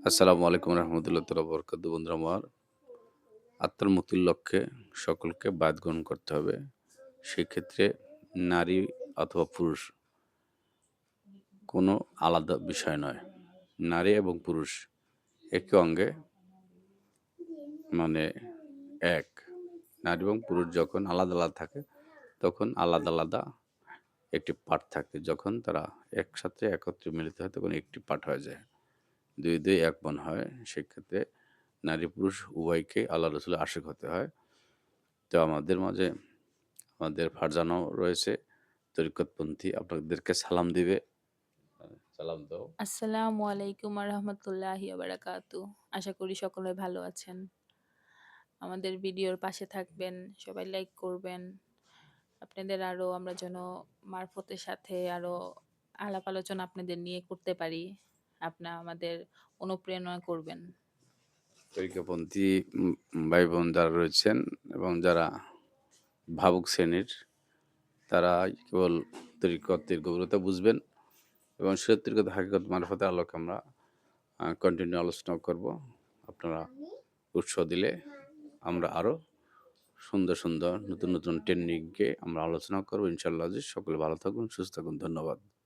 আসসালামু আলাইকুম রহমতুল্লাহ তাআলা বরকাতুহু। বন্ধুরা আমার, আত্মার মুক্তির লক্ষ্যে সকলকে বায়াত গ্রহণ করতে হবে। সেক্ষেত্রে নারী অথবা পুরুষ কোনো আলাদা বিষয় নয়। নারী এবং পুরুষ একই অঙ্গে মানে এক। নারী এবং পুরুষ যখন আলাদা, আলাদা থাকে তখন আলাদা, আলাদা একটি পার্ট থাকে। যখন তারা একসাথে একত্রে মিলিত হয় তখন একটি পার্ট হয়ে যায়। ২, ২ এক মনে হয়। সেক্ষেত্রে নারী পুরুষ উভয়কেই আল্লাহ রসুলের আশিক হতে হয়। তো আমাদের মাঝে আমাদের ফারজানাও রয়েছে তরিকতপন্থী। আপনাদেরকে সালাম দিবে। সালাম দাও। আসসালামু আলাইকুম রহমতুল্লাহি বারাকাতু। আশা করি সকলে ভালো আছেন। আমাদের ভিডিওর পাশে থাকবেন, সবাই লাইক করবেন। আপনাদের আরো আমরা যেন মারফতের সাথে আরো আলাপ আলোচনা আপনাদের নিয়ে করতে পারি। আমাদের অনুপ্রেরণা করবেন। তরিকাপন্থী ভাই-বোন যারা রয়েছেন এবং যারা ভাবুক শ্রেণীর, তারা কেবল তরিকতের গভীরতা বুঝবেন এবং সে তরিকত হাকিকত মারফতের আলোকে আমরা কন্টিনিউ আলোচনা করব। আপনারা উৎসাহ দিলে আমরা আরো সুন্দর, সুন্দর নতুন, নতুন টেকনিকে আমরা আলোচনা করব ইনশাআল্লাহ আজিজ। সকলে ভালো থাকুন, সুস্থ থাকুন। ধন্যবাদ।